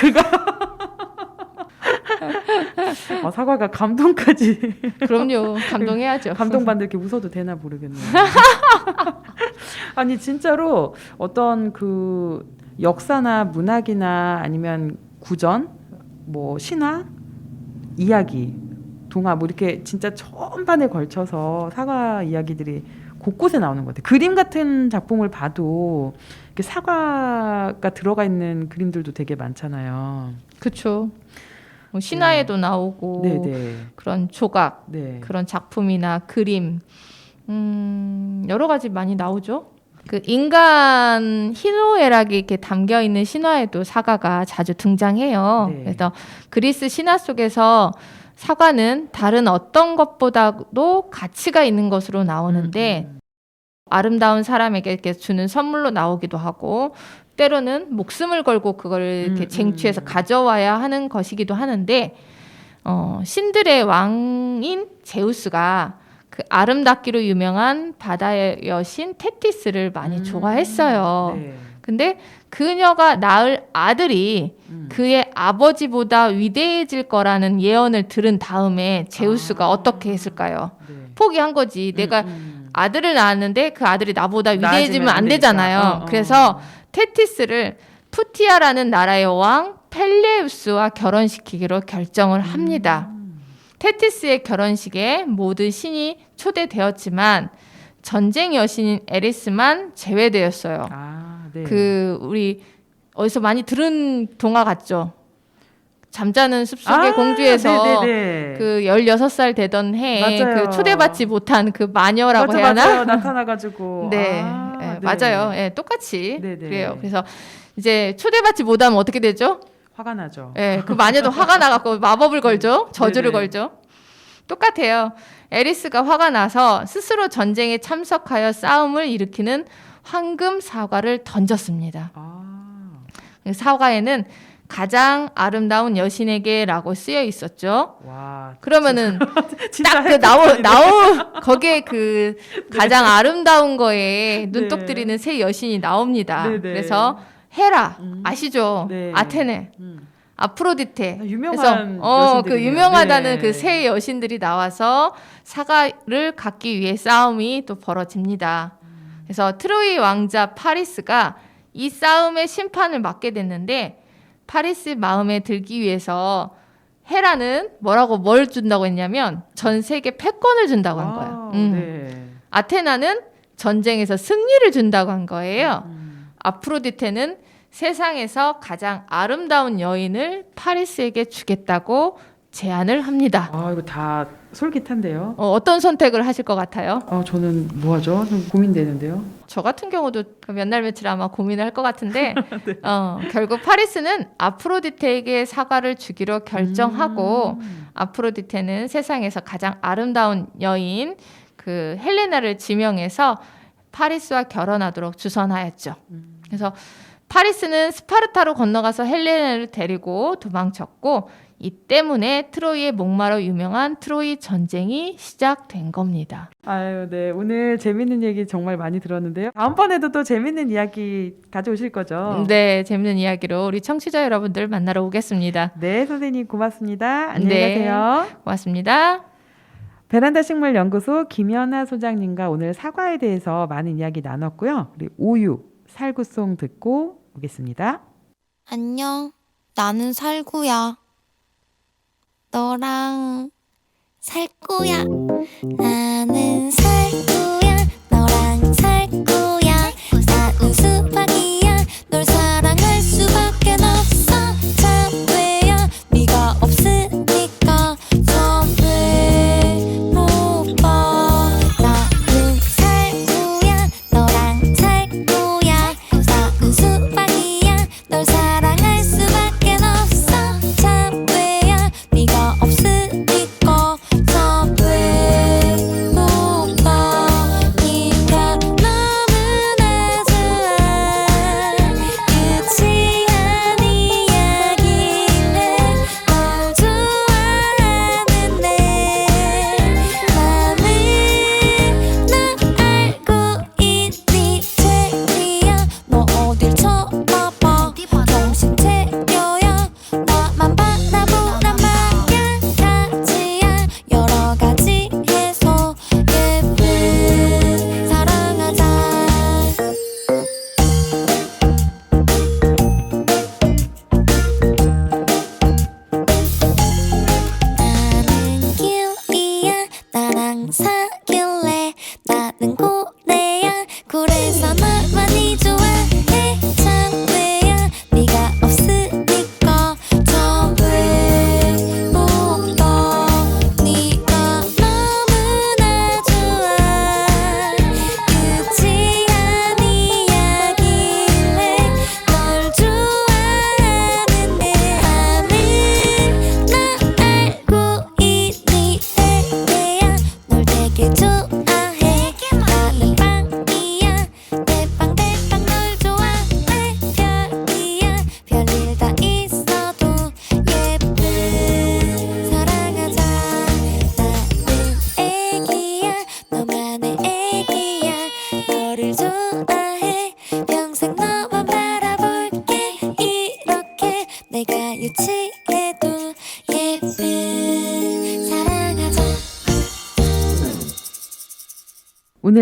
사과가 감동까지.
그럼요. 감동해야죠.
감동받는 이렇게 웃어도 되나 모르겠네요. 아니 진짜로 어떤 그 역사나 문학이나 아니면 구전, 뭐 신화, 이야기, 동화 뭐 이렇게 진짜 천반에 걸쳐서 사과 이야기들이 곳곳에 나오는 것 같아요. 그림 같은 작품을 봐도 이렇게 사과가 들어가 있는 그림들도 되게 많잖아요.
그렇죠. 신화에도 나오고
네네.
그런 조각,
네.
그런 작품이나 그림 여러 가지 많이 나오죠. 그 인간 희노애락이 이렇게 담겨 있는 신화에도 사과가 자주 등장해요.
네.
그래서 그리스 신화 속에서 사과는 다른 어떤 것보다도 가치가 있는 것으로 나오는데 아름다운 사람에게 이렇게 주는 선물로 나오기도 하고 때로는 목숨을 걸고 그걸 이렇게 쟁취해서 가져와야 하는 것이기도 하는데 신들의 왕인 제우스가 그 아름답기로 유명한 바다의 여신 테티스를 많이 좋아했어요.
네.
근데 그녀가 낳을 아들이 그의 아버지보다 위대해질 거라는 예언을 들은 다음에 제우스가 어떻게 했을까요?
네.
포기한 거지. 내가 아들을 낳았는데 그 아들이 나보다 위대해지면 안
되니까.
되잖아요. 그래서 테티스를 푸티아라는 나라의 왕 펠레우스와 결혼시키기로 결정을 합니다. 테티스의 결혼식에 모든 신이 초대되었지만 전쟁 여신인 에리스만 제외되었어요.
네.
그 우리 어디서 많이 들은 동화 같죠? 잠자는 숲속의 공주에서
네네네.
그 16살 되던 해에
맞아요.
그 초대받지 못한 그 마녀라고 해야 하나?
맞아요. 나타나가지고.
네,
네.
맞아요. 예, 똑같이
네네.
그래요. 그래서 이제 초대받지 못하면 어떻게 되죠?
화가 나죠.
예, 그 마녀도 화가 나갖고 마법을 걸죠. 저주를
네네.
걸죠. 똑같아요. 에리스가 화가 나서 스스로 전쟁에 참석하여 싸움을 일으키는 황금 사과를 던졌습니다. 사과에는 가장 아름다운 여신에게라고 쓰여 있었죠.
와.
그러면은
진짜
딱 그 거기에 그 가장 아름다운 거에 눈독
네.
들이는 새 여신이 나옵니다.
네네.
그래서 헤라 아시죠?
네.
아테네, 아프로디테.
유명한
그래서 그
여신들이네요.
유명하다는
네.
그 새 여신들이 나와서 사과를 갖기 위해 싸움이 또 벌어집니다. 그래서 트로이 왕자 파리스가 이 싸움의 심판을 맡게 됐는데 파리스 마음에 들기 위해서 헤라는 뭘 준다고 했냐면 전 세계 패권을 준다고 한 거예요.
네.
아테나는 전쟁에서 승리를 준다고 한 거예요. 아프로디테는 세상에서 가장 아름다운 여인을 파리스에게 주겠다고 제안을 합니다.
이거 다 솔깃한데요.
어떤 선택을 하실 것 같아요?
저는 뭐 하죠? 좀 고민되는데요.
저 같은 경우도 몇 날 며칠 아마 고민을 할 것 같은데 결국 파리스는 아프로디테에게 사과를 주기로 결정하고 아프로디테는 세상에서 가장 아름다운 여인 그 헬레나를 지명해서 파리스와 결혼하도록 주선하였죠. 그래서 파리스는 스파르타로 건너가서 헬레나를 데리고 도망쳤고 이 때문에 트로이의 목마로 유명한 트로이 전쟁이 시작된 겁니다.
아유, 네. 오늘 재밌는 얘기 정말 많이 들었는데요. 다음번에도 또 재밌는 이야기 가져오실 거죠?
네, 재밌는 이야기로 우리 청취자 여러분들 만나러 오겠습니다.
네, 선생님 고맙습니다. 안녕히
네.
가세요.
고맙습니다.
베란다 식물연구소 김연아 소장님과 오늘 사과에 대해서 많은 이야기 나눴고요. 우리 오유 살구송 듣고 오겠습니다.
안녕, 나는 살구야. 너랑 살 거야. 나는 살구야. 너랑 살 거야. 나는 수박이야. 널 사랑할 수밖에 없어. 참외야. 네가 없으니까 서외로워. 나는 살구야. 너랑 살 거야. 나는 수박이야. 널 사랑할 수밖에 없어. 참외야. 네가 없으니까 서외로워.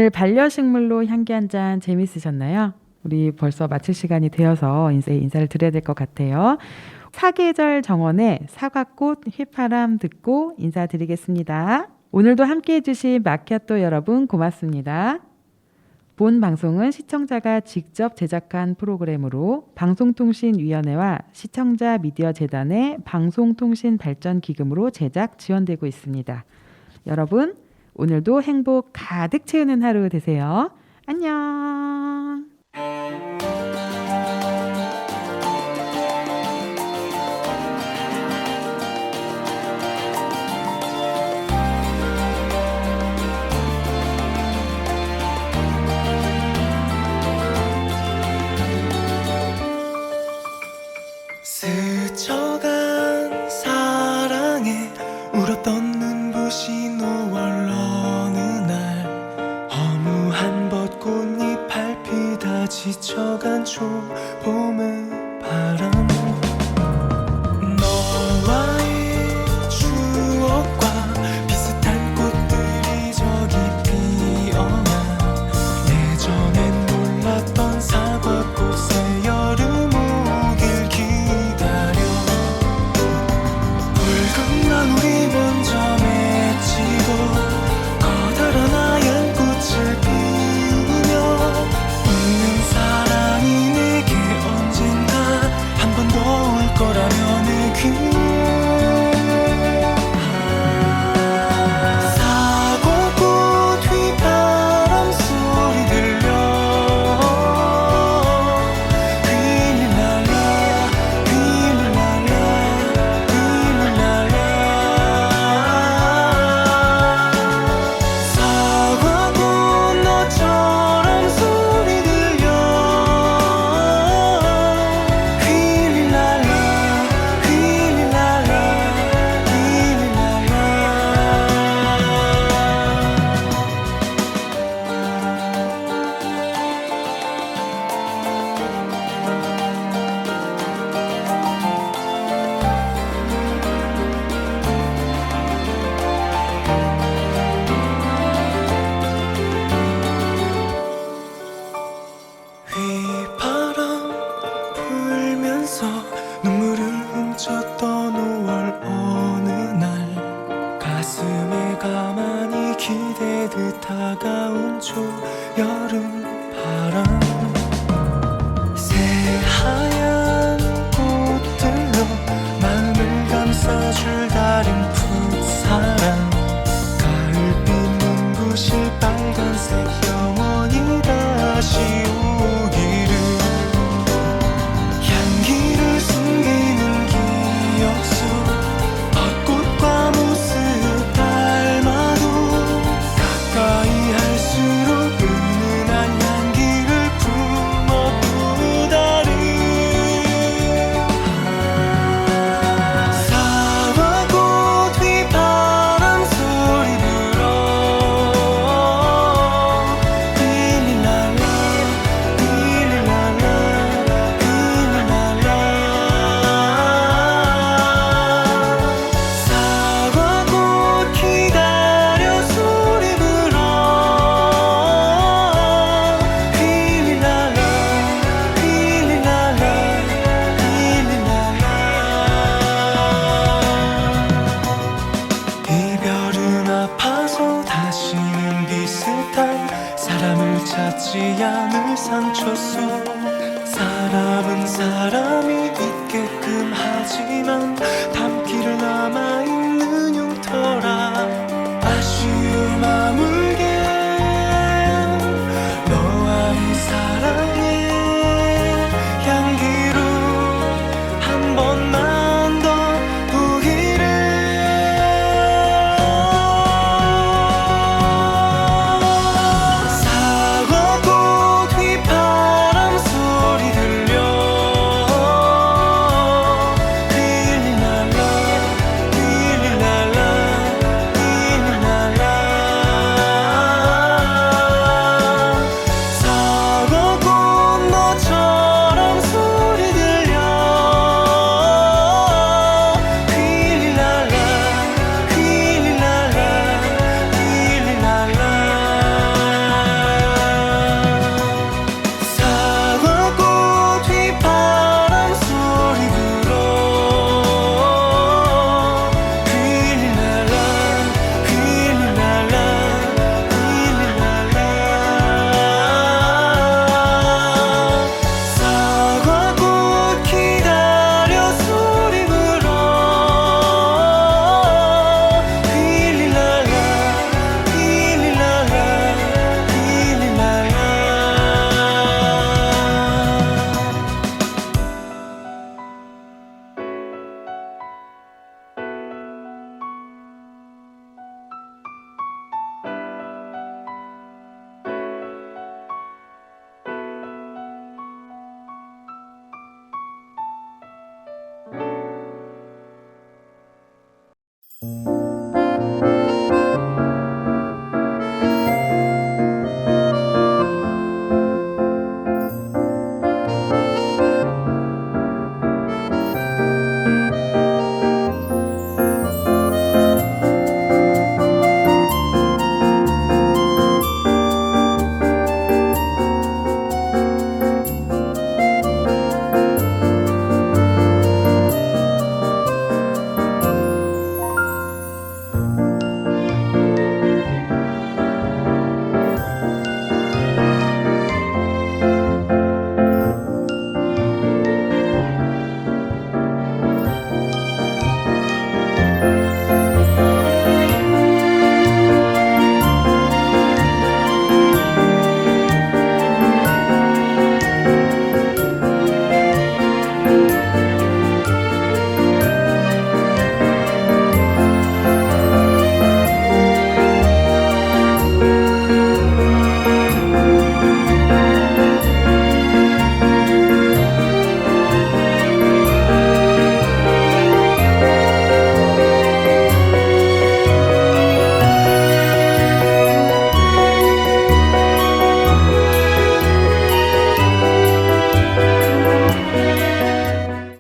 오늘 반려식물로 향기 한 잔 재밌으셨나요? 우리 벌써 마칠 시간이 되어서 인사를 드려야 될 것 같아요. 사계절 정원의 사과꽃 휘파람 듣고 인사드리겠습니다. 오늘도 함께해 주신 마키아또 여러분 고맙습니다. 본 방송은 시청자가 직접 제작한 프로그램으로 방송통신위원회와 시청자 미디어 재단의 방송통신발전기금으로 제작 지원되고 있습니다. 여러분 오늘도 행복 가득 채우는 하루 되세요. 안녕.
스쳐간 사랑에 울었던 눈부신 5월 어느 날 허무한 벚꽃잎 밟히다 지쳐간 초봄의 바람 너와의 추억과 비슷한 꽃들이 저기 피어나 예전엔 몰랐던 사과꽃의 여름 오길 기다려 붉은 나물이 먼저 맺히고 커다란 하얀 꽃을 피우며 웃는 사랑이 내게 언젠가 한 번 더 올 거라며 내 귀 사과꽃 휘바람 소리 들려 휘릴랄라 휘릴랄라 휘릴랄라 사과꽃 너처럼 소리 들려 휘릴랄라 휘릴랄라 휘릴랄라 휘바람 불면서 눈물을 훔쳤던 5월 어느 날 가슴에 가만히 기대듯 다가온 초여름 바람 새하얀 꽃들로 마음을 감싸줄 다른 풋사랑 가을빛 눈부실 빨간색 영원히 다시 오기를 향기를 숨기는 기억 속 벚꽃과 모습 닮아도 가까이 할수록 은은한 향기를 품어보다는 사과꽃 휘바람 소리 불어 휘릴랄라 휘릴랄라 휘릴랄라 사과꽃 기다려 소리 불어 휘릴랄라 휘릴랄라 휘릴랄라 이별은 아파서 다시는 비슷한 사람을 찾지 않을 상처 속 사람은 사람이 있게끔 하지만